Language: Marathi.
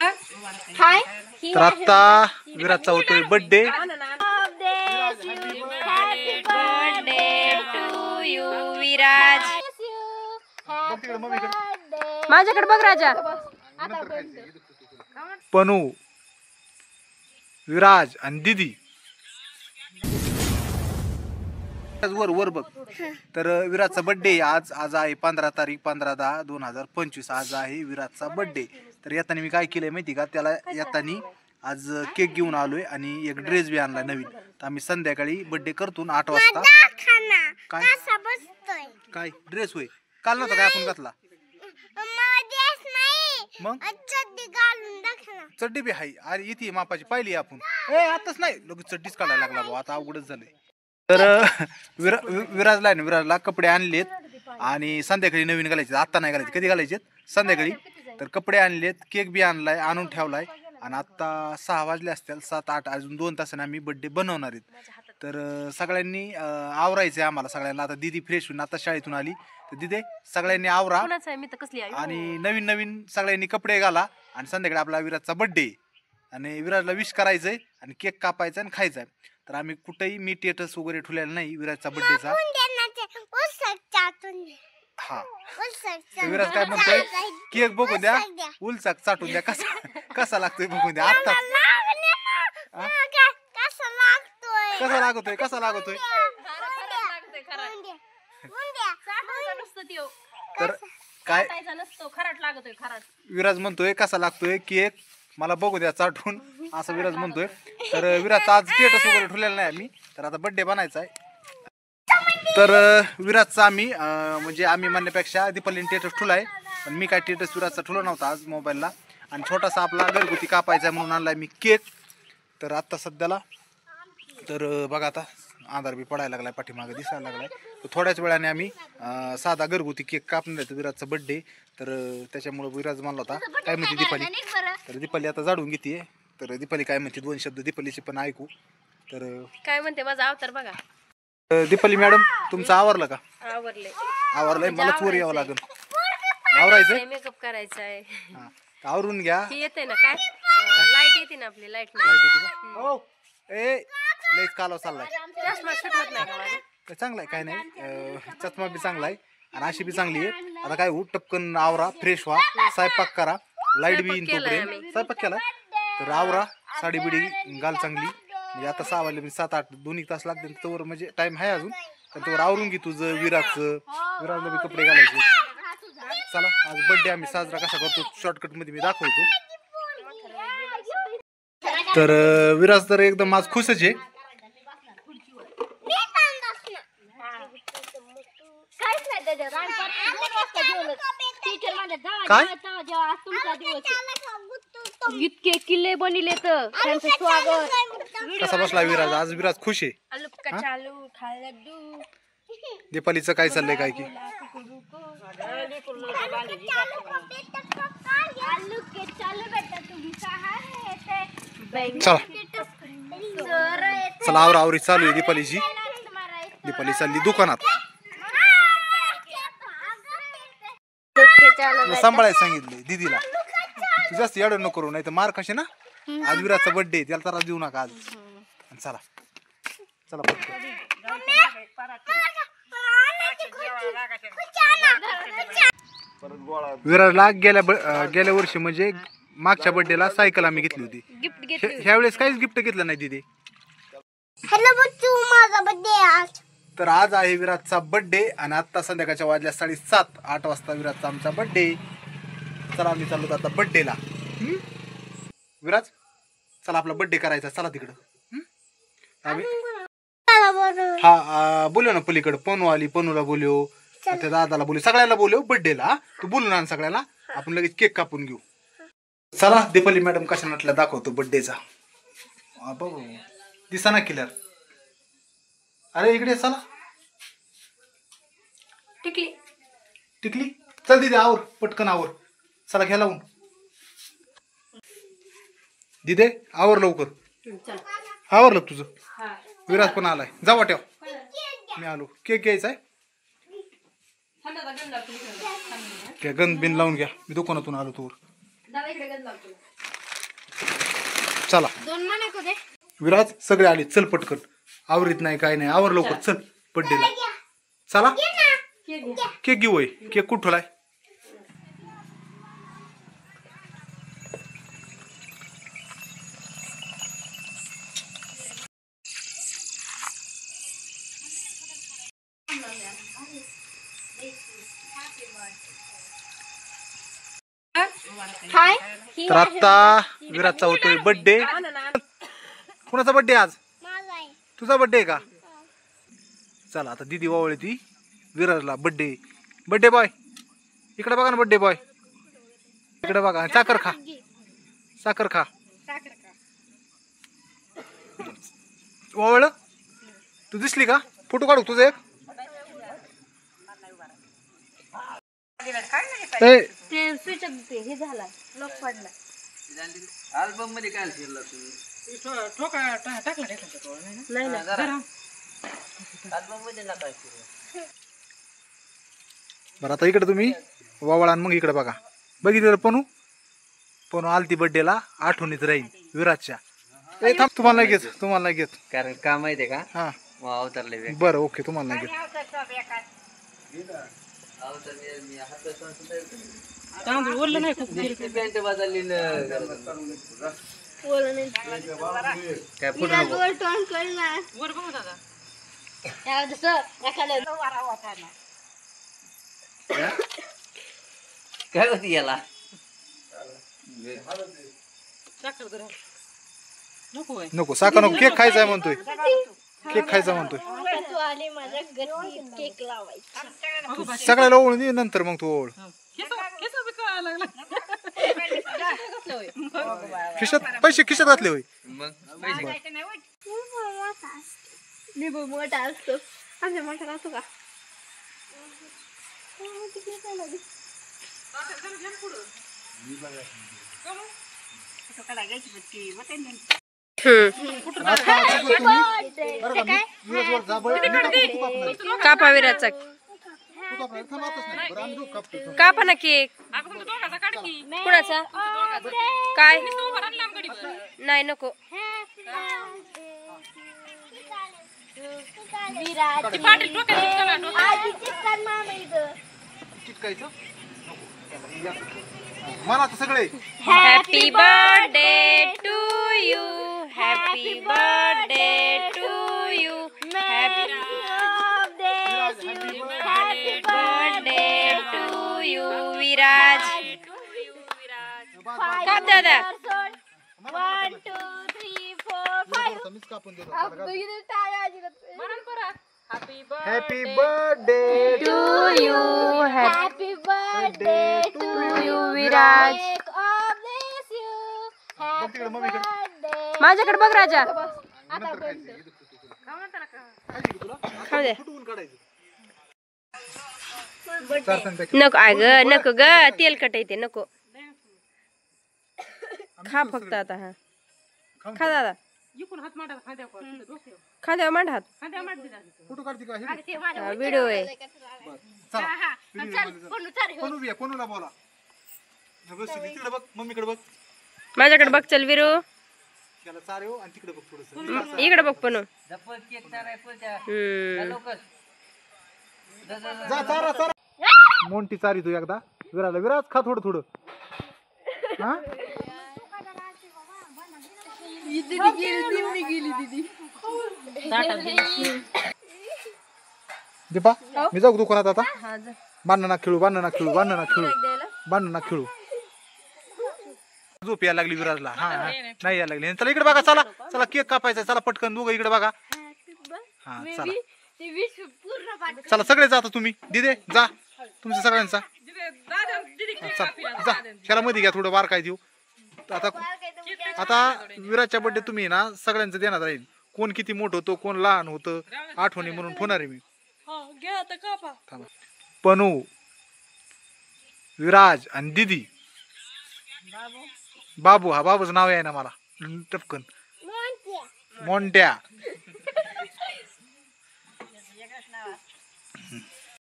तर आता विराजचा होतोय बर्थडे. माझ्याकडे बघ राजा. पनू, विराज आणि दीदी वर वर बघ. तर विराजचा बर्थडे आज आहे 15 तारीख 15/10/2025. आज आहे विराजचा बर्थडे. तर येताना मी काय केलंय माहिती का, त्याला येताना आज केक घेऊन आलोय आणि एक ड्रेस बी आणलाय नवीन. तर आम्ही संध्याकाळी बर्थडे करतो 8 वाजता. काय ड्रेस होय? काल नव्हता काय आपण घातला? मग चड्डी बी आहे. अरे इथे मापाची पाहिली आपण. आताच नाही लगेच चड्डीच काढायला लागला भाऊ. आता अवघडच झालंय. तर विराजला कपडे आणलेत आणि संध्याकाळी नवीन घालायचे. आता नाही घालायचे. कधी घालायचे? संध्याकाळी. तर कपडे आणलेत, केक बी आणलाय, आणून ठेवलाय आणि आता 6 वाजले असतील, 7-8 अजून 2 तासाने आम्ही बर्थडे बनवणार आहेत. तर सगळ्यांनी आवरायचंय आम्हाला सगळ्यांना. आता दीदी फ्रेश होऊन आता शाळेतून आली. तर दीदी सगळ्यांनी आवरा आणि नवीन नवीन सगळ्यांनी कपडे घाला आणि संध्याकाळी आपला विराजचा बर्थडे आणि विराजला विश करायचंय आणि केक कापायचा आणि खायचा. तर आम्ही कुठेही मी स्टेटस वगैरे ठेवलेला नाही विराजचा बर्थडेचा. हा विराज काय म्हणतोय, केक बघू द्या, उलचाक चाटून द्या, कसा लागतोय बघू द्या. आता कसा लागतोय तर काय विराज म्हणतोय कसा लागतोय केक, मला बघू द्या चाटून, असं विराज म्हणतोय. तर विराजचा आज स्टेटस वगैरे ठेवलेला नाही आम्ही. तर आता बर्थडे बनायचा आहे. तर विराजचा आम्ही म्हणजे आम्ही म्हणण्यापेक्षा दीपालीने स्टेटस ठेवलाय, पण मी काय स्टेटस विराजचा ठेवला नव्हता आज मोबाईलला. आणि छोटासा आपला घरगुती कापायचा आहे म्हणून आणलाय मी केक. तर आत्ता सध्याला तर बघा आता आधार बी पडायला लागलाय, पाठीमागे दिसायला लागलाय. तर थोड्याच वेळाने आम्ही साधा घरगुती केक कापणार आहे विराजचा बर्थडे. तर त्याच्यामुळे विराज म्हणला होता काय म्हणते दीपाली. तर दीपाली आता जाडून घेते. तर दीपाली काय म्हणते 2 शब्द दीपालीचे पण ऐकू. तर काय म्हणते माझा अवतार बघा. दीपाली मॅडम तुमचं आवरलं का? आवरलंय. मलाच वर यावं लागेल. आवरायचं, मेकअप करायचा आहे. आवरून घ्या. येते ना काय लाईट येते ना आपली लाईट हो लईच कालवा चाललाय. चष्मा सुटत नाही का माझा? चांगलाय काय नाही, चष्मा बी चांगलाय आणि अशी बी चांगली आहे. आता काय हो टपकन आवरा, फ्रेश व्हा, स्वयंपाक करा, लाईट बी येईन तोपर्यंत. स्वयंपाक केला तर आवरा, साडी बिडी घाल चांगली. म्हणजे आता 6 वाजले म्हणजे 7-8 2 तास लागतील. तोवर म्हणजे टाइम आहे अजून. तर तोवर आवरून घे तुझं विराजला बी कपडे घालायचे. चला आज बर्थडे आम्ही साजरा कसा करतो शॉर्टकट मध्ये मी दाखवतो. तर विराज तर एकदम आज खुशच आहे. काय इतके किल्ले बनले तर त्यांचं स्वागत. कसा बसला विराज? आज विराज खुश आहे. दीपालीचं काय चाललंय काय की? चला चला आवरी चालू आहे दीपालीची. दीपाली चालली दुकानात. सांभाळायला सांगितले दीदीला. तू जास्त एवढं नको करू नाही तर मार कसे ना. आज विराजचा बर्थडे, त्याला त्रास देऊ नका आज. चला चला विराजला गेल्या वर्षी म्हणजे मागच्या बर्थडेला सायकल आम्ही घेतली होती. ह्या वेळेस काहीच गिफ्ट घेतलं नाही दीदी. तर आज आहे विराजचा बर्थडे आणि आता संध्याकाळच्या वाजल्या 7:30 8 वाजता विराजचा आमचा बर्थडे. चला आम्ही चाललो आता बर्थडेला. विराज चला आपला बर्थडे करायचा, चला तिकडं. हा बोलव ना पलीकडं. पनू आली, पनूला बोलव, त्या दादाला बोलव, सगळ्याला बोलव बर्थडेला. तू बोलून आण सगळ्याला, आपण लगेच केक कापून घेऊ. चला दीपाली मॅडम कशा नटल्या दाखवतो बर्थडेचा. बघू दिसा ना किलर. अरे इकडे चला. टिकली टिकली चल दिदी आवर, पटकन आवर. चला घ्या लावून. दिदे आवर लवकर. आवरलं तुझं? विराज पण आलाय. जा वाट्याव मी आलो. केक घ्यायचा आहे. गंध बिन लावून घ्या, मी दुकानातून आलो तोवर. चला दोन माने को दे. विराज सगळे आले, चल पटकन. आवरीत नाही काय नाही, आवर लवकर चल बर्थडेला. चला केक घेऊ होय. केक कुठं ठेवलाय? हाय. तर आता विराजचा होतोय बर्थडे. कुणाचा बर्थडे आज? तुझा बर्थडे आहे का? चला आता दीदी वावळी ती विराजला बर्थडे. बर्थडे बॉय इकडे बघा ना, बर्थडे बॉय इकडे बघा. साखर खा, साखर खा. वावळ तू दिसली का? फोटो काढू तुझं एक. ते स्विच हे झाला, लॉक पडला. अल्बम मध्ये काय फिरला तुम्ही? नाही ना. अल्बम मध्ये नका फिरू. बरं आता इकडे तुम्ही वावळा मग इकडे बघा. बघितलं पनू? पनू आलती बर्थडेला, आठवणीत राहील विराजच्या. ए थांब, तुम्हाला नाही घेत, तुम्हाला नाही घेत. कारण का माहितीये का? हा अवतारले बरं ओके, तुम्हाला नाही घेत. पॅन्ट बदलली काय फोटो काय होती याला? नको साखर नको, केक खायचा आहे म्हणतोय, केक खायचा म्हणतोय. केक लावायचा. सगळ्याला ओळून दे, नंतर मग तू ओळ. खिशात पैसे खिशात घातले होय. मग पैसे लिंबू मोठा असतो, आमच्या मोठा असतो का? कापा विराचा, कापा ना केक. कुणाचा? काय नाही नको. मला तर सगळे. Happy birthday to you, happy birthday to you, happy birthday to you Viraj. का दादा? 1 2 3 4 5. Happy birthday to you, happy birthday to you Viraj. माझ्याकडे बघ राजा. खाऊ दे. नको अग, नको ग, तेलकट येते, नको. खा फक्त आता. हा खा दादा, खा द्या मांड हात. फोटो काढते का? व्हिडिओ आहे. कोणूला बोला. तिकडे बघ, मम्मीकडे बघ, माझ्याकडे बघ. चल विरू, त्याला चार येऊ आणि तिकडे बघ थोडस. इकडे बघ पनू. जा चारा चारा. मोंटी चारी तू एकदा विराला. विराज खा थोडं थोडं. हा दीपा, मी जाऊ दुकानात आता. बांधणं खेळू, बांधणं खेळू, बांधणं खेळू, बांधणं खेळू. झोप यायला लागली विराजला. हा नाही यायला लागली. चला इकडे बघा, चला चला केक कापायचा. चला पटकन दोघं इकडे बघा. हा चला चला सगळे जाता तुम्ही. दिदे जा, तुमच्या सगळ्यांचा. जा त्याला मध्ये घ्या, थोडं बार काय देऊ. आता आता विराजच्या बर्थडे तुम्ही ना सगळ्यांचं देण्यात राहील. कोण किती मोठं होतं, कोण लहान होतं, आठवणी म्हणून ठेवणार आहे मी. पनू, विराज आणि दीदी. बाबू, हा बाबूचं नाव आहे ना मला टपकन. मोंट्या.